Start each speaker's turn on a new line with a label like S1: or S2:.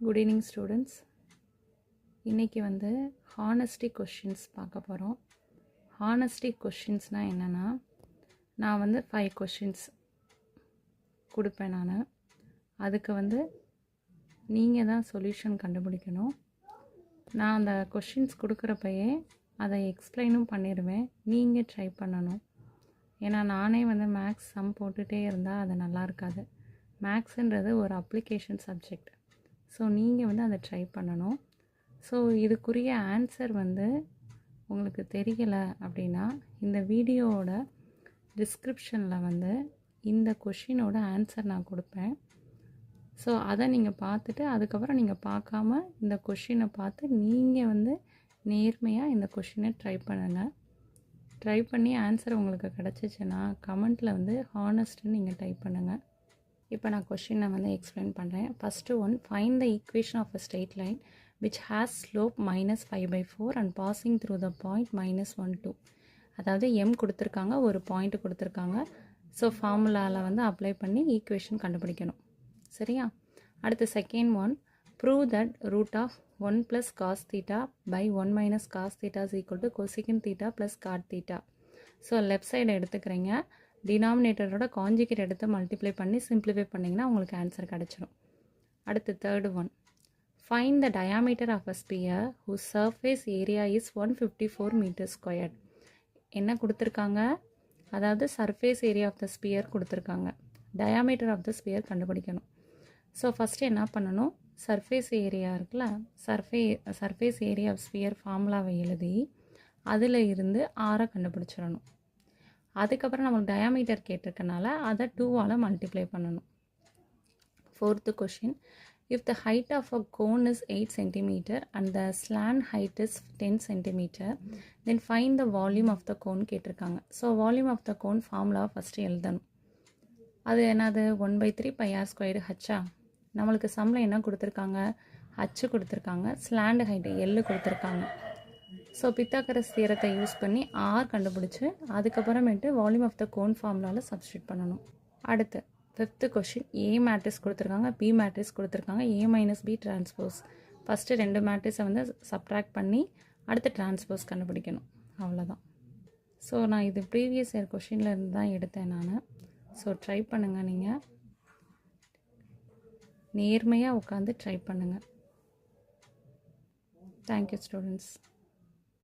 S1: Good evening students. இன்னைக்கு வந்து honesty questions பார்க்க போகிறோம். ஹானஸ்டி கொஷின்ஸ்னால் என்னென்னா, நான் வந்து 5 கொஷின்ஸ் கொடுப்பேன். அதுக்கு வந்து நீங்கள் தான் சொல்யூஷன் கண்டுபிடிக்கணும். நான் அந்த கொஷின்ஸ் கொடுக்குறப்பயே அதை எக்ஸ்பிளைனும் பண்ணிடுவேன். நீங்கள் ட்ரை பண்ணணும். ஏன்னா நானே வந்து மேக்ஸ் சம் போட்டுகிட்டே இருந்தால் அது நல்லா இருக்காது. மேக்ஸுன்றது ஒரு அப்ளிகேஷன் சப்ஜெக்ட். ஸோ நீங்கள் வந்து அதை ட்ரை பண்ணணும். ஸோ இதுக்குரிய ஆன்சர் வந்து உங்களுக்கு தெரியலை அப்படின்னா இந்த வீடியோவோட டிஸ்கிரிப்ஷனில் வந்து இந்த கொஷினோட ஆன்சர் நான் கொடுப்பேன். ஸோ அதை நீங்கள் பார்த்துட்டு அதுக்கப்புறம் நீங்கள் பார்க்காம இந்த கொஷினை பார்த்து நீங்கள் வந்து நேர்மையாக இந்த கொஷினை ட்ரை பண்ணுங்கள். ட்ரை பண்ணி ஆன்சர் உங்களுக்கு கிடச்சிச்சின்னா கமெண்ட்டில் வந்து ஹானஸ்ட்டுன்னு நீங்கள் டைப் பண்ணுங்கள். இப்போ நான் கொஷினை வந்து எக்ஸ்பிளைன் பண்ணுறேன். First one, find the equation of a straight line which has slope -5/4 and passing through the point -1, 2. அதாவது m கொடுத்துருக்காங்க, ஒரு பாயிண்ட் கொடுத்துருக்காங்க. ஸோ ஃபார்முலாவில் வந்து அப்ளை பண்ணி ஈக்குவேஷன் கண்டுபிடிக்கணும். சரியா? அடுத்து second one, prove that root of 1 + cos θ by 1 - cos θ is equal to cosecant θ plus cot θ. So left side எடுத்துக்கிறீங்க, டினாமினேட்டரோட காஞ்சிகேட் எடுத்து மல்டிப்ளை பண்ணி சிம்பிளிஃபை பண்ணிங்கன்னா உங்களுக்கு ஆன்சர் கிடச்சிரும். அடுத்து third one, find the diameter of a sphere whose surface area is 154 meters squared. என்ன கொடுத்துருக்காங்க? அதாவது surface area of the sphere கொடுத்துருக்காங்க. டயாமீட்டர் ஆஃப் த ஸ்பியர் கண்டுபிடிக்கணும். ஸோ ஃபஸ்ட்டு என்ன பண்ணணும், சர்ஃபேஸ் ஏரியா இருக்குல்ல, சர்ஃபேஸ் ஏரியா ஆஃப் ஸ்பியர் ஃபார்முலாவை எழுதி அதில் இருந்து ஆரை கண்டுபிடிச்சிடணும். அதுக்கப்புறம் நம்மளுக்கு டயாமீட்டர் கேட்டிருக்கனால அதை 2ஆல் மல்டிப்ளை பண்ணணும். Fourth question, if the height of a cone is 8 cm and the slant height is 10 cm, then find the volume of the cone கேட்டிருக்காங்க. So volume of the cone formula first எழுதணும். அது என்னது, 1/3 πr² ஹச்சா. நம்மளுக்கு சம்மில் என்ன கொடுத்துருக்காங்க, ஹச்சு கொடுத்துருக்காங்க, slant height எல்லு கொடுத்துருக்காங்க. ஸோ பித்தாகரஸ் தியரத்தை யூஸ் பண்ணி ஆர் கண்டுபிடிச்சி அதுக்கப்புறமேட்டு வால்யூம் ஆஃப் த கோன் ஃபார்முலாவில் சப்ஸ்டியூட் பண்ணணும். அடுத்து ஃபிஃப்த்து கொஷின், ஏ மேட்ரிக்ஸ் கொடுத்துருக்காங்க, பி மேட்ரிக்ஸ் கொடுத்துருக்காங்க, A - B டிரான்ஸ்போஸ். ஃபஸ்ட்டு 2 மேட்ரிக்ஸை வந்து சப்ட்ராக்ட் பண்ணி அடுத்து டிரான்ஸ்போஸ் கண்டுபிடிக்கணும். அவ்வளோதான். ஸோ நான் இது ப்ரீவியஸ் இயர் கொஷினில் இருந்து தான் எடுத்தேன் நான். ஸோ ட்ரை பண்ணுங்கள், நீங்கள் நேர்மையாக உட்காந்து ட்ரை பண்ணுங்கள். Thank you students.